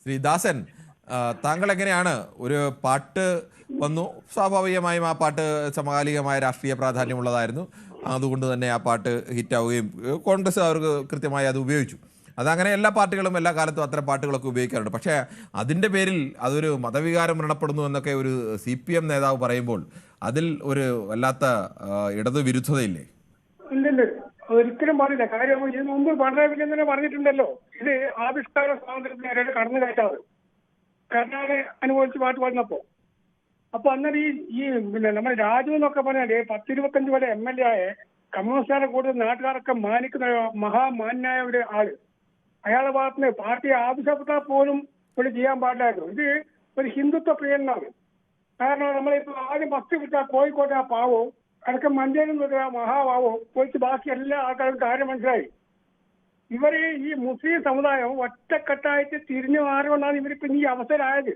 ശ്രീ ദാസൻ, താങ്കൾ എങ്ങനെയാണ് ഒരു പാട്ട് വന്നു, സ്വാഭാവികമായും ആ പാട്ട് സമകാലികമായ രാഷ്ട്രീയ പ്രാധാന്യമുള്ളതായിരുന്നു, അതുകൊണ്ട് തന്നെ ആ പാട്ട് ഹിറ്റാവുകയും കോൺഗ്രസ് അവർക്ക് കൃത്യമായി അത് ഉപയോഗിച്ചു. അതങ്ങനെ എല്ലാ പാർട്ടികളും എല്ലാ കാലത്തും അത്തരം പാട്ടുകളൊക്കെ ഉപയോഗിക്കാറുണ്ട്. പക്ഷേ അതിൻ്റെ പേരിൽ അതൊരു മതവികാരം വ്രണപ്പെടുന്നു എന്നൊക്കെ ഒരു CPM നേതാവ് പറയുമ്പോൾ അതിൽ ഒരു വല്ലാത്ത ഇടതുവിരുദ്ധതയില്ലേ? ഇല്ലില്ല, ഒരിക്കലും പാടില്ല. കാര്യം ഇതിന് മുമ്പ് പിണറായി വിജയൻ തന്നെ പറഞ്ഞിട്ടുണ്ടല്ലോ, ഇത് ആവിഷ്കാര സ്വാതന്ത്ര്യത്തിന് നേരെ കടന്നു കയറ്റാറ് കർണാടക അനുഭവിച്ച് പാട്ട് പാടുന്നപ്പോ. അപ്പൊ അന്നേരം ഈ പിന്നെ നമ്മുടെ രാജു എന്നൊക്കെ പറഞ്ഞാല് 10-25 വരെ MLA ആയ കമ്മ്യൂണിസ്റ്റുകാരെ കൂടുതൽ നാട്ടുകാരൊക്കെ മാനിക്കുന്ന മഹാമാന്യായ ഒരു ആള്. അയാളുടെ ഭാഗത്തുനിന്ന് പാർട്ടി ആവശ്യപ്പെട്ടാൽ പോലും ഇവിടെ ചെയ്യാൻ പാടില്ലായിരുന്നു. ഇത് ഒരു ഹിന്ദുത്വ പ്രിയനാണ്. കാരണം നമ്മളിപ്പോ ആദ്യം ഫസ്റ്റ് വിട്ട കോഴിക്കോട്ടെ ആ പാവവും അതൊക്കെ മഞ്ചേരിയിൽ നിന്ന് മഹാഭാവവും പോയിട്ട് ബാക്കി എല്ലാ ആൾക്കാർക്കും കാര്യം മനസ്സിലായി. ഇവര് ഈ മുസ്ലിം സമുദായം ഒറ്റക്കെട്ടായിട്ട് തിരിഞ്ഞു മാറുകൊണ്ടാണ് ഇവരിപ്പോ ഈ അവസരമായത്.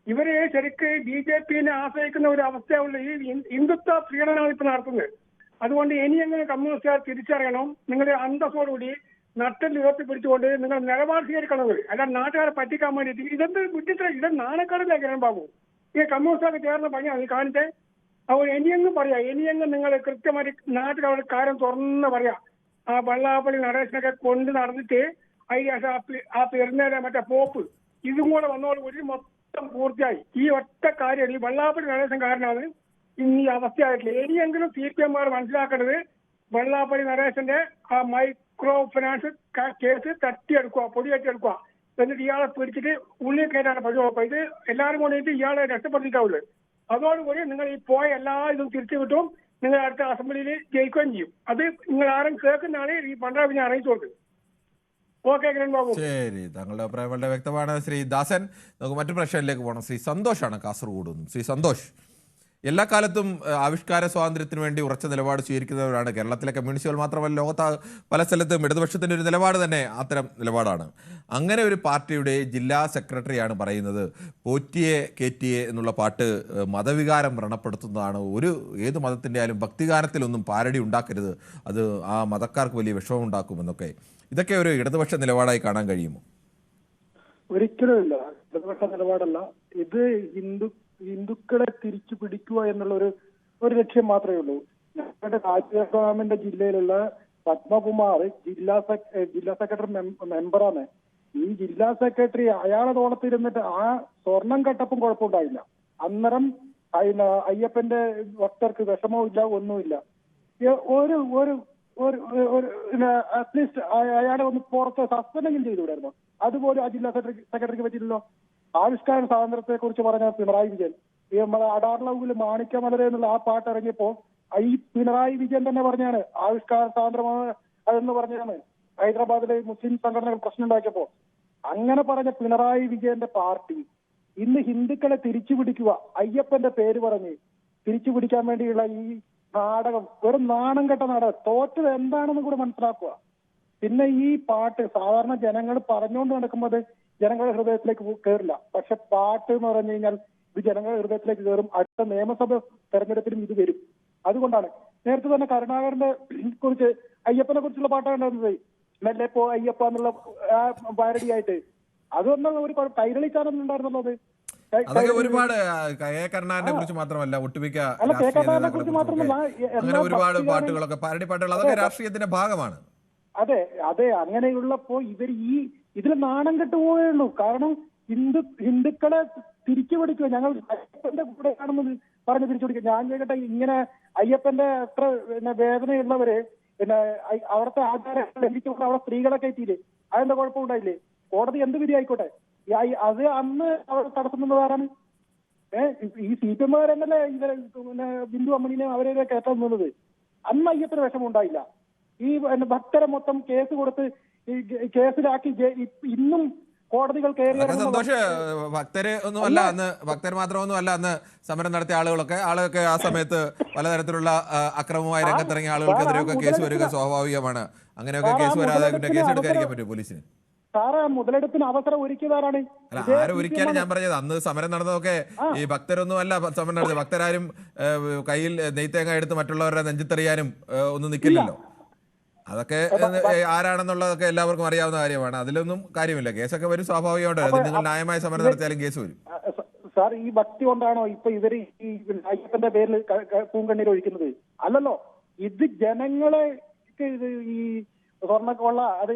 ഇവര് ശരിക്ക് BJPനെ ആശ്രയിക്കുന്ന ഒരു അവസ്ഥയുള്ള ഈ ഹിന്ദുത്വ പ്രീണനമാണ് ഇപ്പൊ നടത്തുന്നത്. അതുകൊണ്ട് ഇനിയെങ്കിലും കമ്മ്യൂണിസ്റ്റുകാർ തിരിച്ചറിയണം, നിങ്ങളുടെ അന്തസ്സോടുകൂടി നട്ടൽ ഉയർത്തി പിടിച്ചുകൊണ്ട് നിങ്ങൾ നിലപാട് സ്വീകരിക്കണം. അല്ല നാട്ടുകാരെ പറ്റിക്കാൻ വേണ്ടിയിട്ട് ഇതെന്ത് വിട്ടിട്ട് ഇത് നാണക്കാടില്ല കിരൺ ബാബു. ഈ കമ്മ്യൂണിസ്റ്റുകാർക്ക് ചേർന്ന പണിയാണ് ഈ കാണിച്ചേ. അപ്പോൾ ഇനിയെങ്കിലും പറയാം, ഇനിയെങ്കിലും നിങ്ങൾ കൃത്യമായി നാട്ടുകാരുടെ കാര്യം തുറന്ന് പറയാം. ആ വെള്ളാപ്പള്ളി നടേശനൊക്കെ കൊണ്ട് നടന്നിട്ട് ആ പെരുന്നേരെ മറ്റേ പോപ്പ് ഇതും കൂടെ വന്നോട് ഒരു മൊത്തം പൂർത്തിയായി. ഈ ഒറ്റ കാര്യം ഈ വെള്ളാപ്പള്ളി നടേശൻ കാരനാണ് ഇന്ന് ഈ അവസ്ഥയായിട്ടില്ല. ഇനിയെങ്കിലും CPM മനസ്സിലാക്കേണ്ടത് വെള്ളാപ്പള്ളി നടേശന്റെ ആ മൈക്രോ ഫിനാൻസ് കേസ് തട്ടിയെടുക്കുക, പൊടിയേറ്റെടുക്കുക, എന്നിട്ട് ഇയാളെ പിടിച്ചിട്ട് ഉള്ളിൽ കയറ്റാണ് പരിപാടി. ഇത് എല്ലാവരും കൊണ്ടിട്ട് ഇയാളെ രക്ഷപ്പെടുത്തിയിട്ടാവുള്ളൂ. അതോടുകൂടി നിങ്ങൾ ഈ പോയ എല്ലാ ഇതും തിരിച്ചു കിട്ടും, നിങ്ങൾ അടുത്ത അസംബ്ലിയിൽ ജയിക്കുകയും ചെയ്യും. അത് നിങ്ങൾ ആരും കേൾക്കുന്നതാണ് ഈ പിണറായി വിജയൻ അറിയിച്ചു കൊടുത്തത്. ഓക്കെ കിരൺ ബാബു. ശരി, താങ്കളുടെ അഭിപ്രായം വളരെ വ്യക്തമാണ് ശ്രീ ദാസൻ. നമുക്ക് മറ്റു പ്രശ്നത്തിലേക്ക് പോകണം. ശ്രീ സന്തോഷാണ് കാസർഗോഡ് നിന്നും. ശ്രീ സന്തോഷ്, എല്ലാ കാലത്തും ആവിഷ്കാര സ്വാതന്ത്ര്യത്തിന് വേണ്ടി ഉറച്ച നിലപാട് സ്വീകരിക്കുന്നവരാണ്. കേരളത്തിലെ കമ്മ്യൂണിസ്റ്റുകൾ മാത്രമല്ല, ലോകത്ത് പല സ്ഥലത്തും ഇടതുപക്ഷത്തിൻ്റെ ഒരു നിലപാട് തന്നെ അത്തരം നിലപാടാണ്. അങ്ങനെ ഒരു പാർട്ടിയുടെ ജില്ലാ സെക്രട്ടറിയാണ് പറയുന്നത് പോറ്റിയെ കേറ്റിയെ എന്നുള്ള പാട്ട് മതവികാരം വ്രണപ്പെടുത്തുന്നതാണ്, ഏത് മതത്തിൻ്റെ ആയാലും ഭക്തിഗാനത്തിലൊന്നും പാരടി ഉണ്ടാക്കരുത്, അത് ആ മതക്കാർക്ക് വലിയ വിഷമം ഉണ്ടാക്കുമെന്നൊക്കെ. ഇതൊക്കെ ഒരു ഇടതുപക്ഷ നിലപാടായി കാണാൻ കഴിയുമോ? ഒരിക്കലുമില്ല, ഇടതുപക്ഷ നിലപാടല്ല ഇത്. ഹിന്ദുക്കളെ തിരിച്ചു പിടിക്കുക എന്നുള്ള ഒരു ലക്ഷ്യം മാത്രമേ ഉള്ളൂ. ഞങ്ങളുടെ രാജസ്ഥാമിന്റെ ജില്ലയിലുള്ള പത്മകുമാർ ജില്ലാ സെക്രട്ടറി മെമ്പറാണ്. ഈ ജില്ലാ സെക്രട്ടറി അയാളെ തോളത്തിരുന്നിട്ട് ആ സ്വർണം കെട്ടപ്പം കുഴപ്പമുണ്ടായില്ല. അന്നേരം അയ്യപ്പന്റെ ഭക്തർക്ക് വിഷമവും ഇല്ല, ഒന്നുമില്ല. അറ്റ്ലീസ്റ്റ് അയാളെ ഒന്ന് പുറത്ത് സസ്പെൻഡെങ്കിലും ചെയ്തുവിടായിരുന്നു. അതുപോലും ആ ജില്ലാ സെക്രട്ടറിക്ക് പറ്റില്ലല്ലോ. ആവിഷ്കാര സ്വാതന്ത്ര്യത്തെ കുറിച്ച് പറഞ്ഞ പിണറായി വിജയൻ ഈ നമ്മളെ അടാർലവിൽ മാണിക്യമലരെ എന്നുള്ള ആ പാട്ട് ഇറങ്ങിയപ്പോ ഈ പിണറായി വിജയൻ തന്നെ പറഞ്ഞാണ് ആവിഷ്കാര സ്വാതന്ത്ര്യമാണ് അതെന്ന് പറഞ്ഞാണ്. ഹൈദരാബാദിലെ മുസ്ലിം സംഘടനകൾ പ്രശ്നം ഉണ്ടാക്കിയപ്പോ അങ്ങനെ പറഞ്ഞ പിണറായി വിജയന്റെ പാർട്ടി ഇന്ന് ഹിന്ദുക്കളെ തിരിച്ചു പിടിക്കുക, അയ്യപ്പന്റെ പേര് പറഞ്ഞ് തിരിച്ചു പിടിക്കാൻ വേണ്ടിയുള്ള ഈ നാടകം വെറും നാണം കെട്ട നാടകം. തോറ്റത് എന്താണെന്ന് കൂടെ മനസ്സിലാക്കുക. പിന്നെ ഈ പാട്ട് സാധാരണ ജനങ്ങൾ പറഞ്ഞുകൊണ്ട് നടക്കുമ്പോൾ ജനങ്ങളുടെ ഹൃദയത്തിലേക്ക് കയറില്ല. പക്ഷെ പാട്ട് എന്ന് പറഞ്ഞു കഴിഞ്ഞാൽ ഇത് ജനങ്ങളുടെ ഹൃദയത്തിലേക്ക് കയറും. അടുത്ത നിയമസഭ തെരഞ്ഞെടുപ്പിലും ഇത് വരും. അതുകൊണ്ടാണ് നേരത്തെ തന്നെ കരുണാകരന്റെ കുറിച്ച് അയ്യപ്പനെ കുറിച്ചുള്ള പാട്ടാണ് ഉണ്ടായിരുന്നത്, മെല്ലെ പോ അയ്യപ്പ എന്നുള്ള പാരഡിയായിട്ട്. അതൊന്നും ഒരു കൈരളിക്കാനൊന്നും ഉണ്ടായിരുന്നല്ലോ. അതൊക്കെ ഒരുപാട് കരുണാകരനെ കുറിച്ച് മാത്രമല്ല, ഒട്ടുമിക്ക അങ്ങനെ ഒരുപാട് പാട്ടുകളൊക്കെ പാരഡി പാട്ടുകൾ അതൊക്കെ രാഷ്ട്രീയത്തിന്റെ ഭാഗമാണ്. അതെ അങ്ങനെയുള്ളപ്പോ ഇതിൽ നാണം കെട്ടുപോയേ ഉള്ളൂ. കാരണം ഹിന്ദുക്കളെ തിരിച്ചു പിടിക്കുക, ഞങ്ങൾ അയ്യപ്പന്റെ കൂടെയാണെന്ന് പറഞ്ഞ് തിരിച്ചു പിടിക്കുക. ഞാൻ കേട്ടെ ഇങ്ങനെ അയ്യപ്പന്റെ അത്ര വേദനയുള്ളവര് അവിടുത്തെ ആചാരങ്ങൾ ലംഘിച്ചുകൊണ്ട് അവിടെ സ്ത്രീകളെ കയറ്റിയില്ലേ, അതെന്താ കുഴപ്പമുണ്ടായില്ലേ? കോടതി എന്ത് വിധി ആയിക്കോട്ടെ. അത് അന്ന് അവിടെ തടസ്സമെന്നതാരാണ്? ഈ CPM എന്നല്ലേ ബിന്ദു അമ്മണിനെ അവരെ കയറ്റാൻ നിന്നത്. അന്ന് അയ്യപ്പന് വിഷമം ഉണ്ടായില്ല. ഈ ഭക്തരെ മൊത്തം കേസ് കൊടുത്ത് കേസിലാക്കി ഇന്നും കോടതികൾ കയറി. സന്തോഷ്, ഭക്തര് ഒന്നുമല്ല അന്ന്, ഭക്തർ മാത്രമൊന്നും അല്ല അന്ന് സമരം നടത്തിയ ആളുകളൊക്കെ ആ സമയത്ത് പലതരത്തിലുള്ള അക്രമമായി രംഗത്തിറങ്ങിയ ആളുകൾക്കെതിരെയൊക്കെ കേസ് വരിക സ്വാഭാവികമാണ്. അങ്ങനെയൊക്കെ കേസ് വരാതെ കേസ് എടുക്കാതിരിക്കാൻ പറ്റും പോലീസിന്? സാറ് മുതലെടുപ്പിന് അവസരം ഒരുക്കിയതാരാണ്? ആരും ഒരുക്കിയാലും ഞാൻ പറഞ്ഞത് അന്ന് സമരം നടന്നതൊക്കെ ഈ ഭക്തരൊന്നും അല്ല സമരം നടന്നത്. ഭക്തരാരും കയ്യിൽ നെയ്ത്തേങ്ങ എടുത്ത് മറ്റുള്ളവരുടെ നെഞ്ചത്തെറിയാനും ഒന്നും നിൽക്കില്ലല്ലോ. അതൊക്കെ ആരാണെന്നുള്ളതൊക്കെ എല്ലാവർക്കും അറിയാവുന്ന കാര്യമാണ്. അതിലൊന്നും കാര്യമില്ല. കേസൊക്കെ വരും, സ്വാഭാവികമായിട്ട്. അത് നിങ്ങൾ ന്യായമായ സമരം നടത്തിയാലും കേസ് വരും. സാർ, ഈ ഭക്തി കൊണ്ടാണോ ഇപ്പൊ ഇവര് ഈ അയ്യപ്പന്റെ പേരിൽ പൂങ്കണ്ണീർ ഒഴിക്കുന്നത്? അല്ലല്ലോ, ഇത് ജനങ്ങളെ ഇത് ഈ സ്വർണ്ണക്കൊള്ള അത്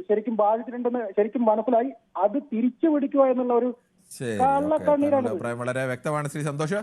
ശരിക്കും ബാധിച്ചിട്ടുണ്ടെന്ന് ശരിക്കും മനസ്സിലായി. അത് തിരിച്ചു പിടിക്കുക എന്നുള്ള ഒരു ശരി, കള്ളക്കണ്ണീരാണ്. അഭിപ്രായം വളരെ വ്യക്തമാണ് ശ്രീ സന്തോഷ്.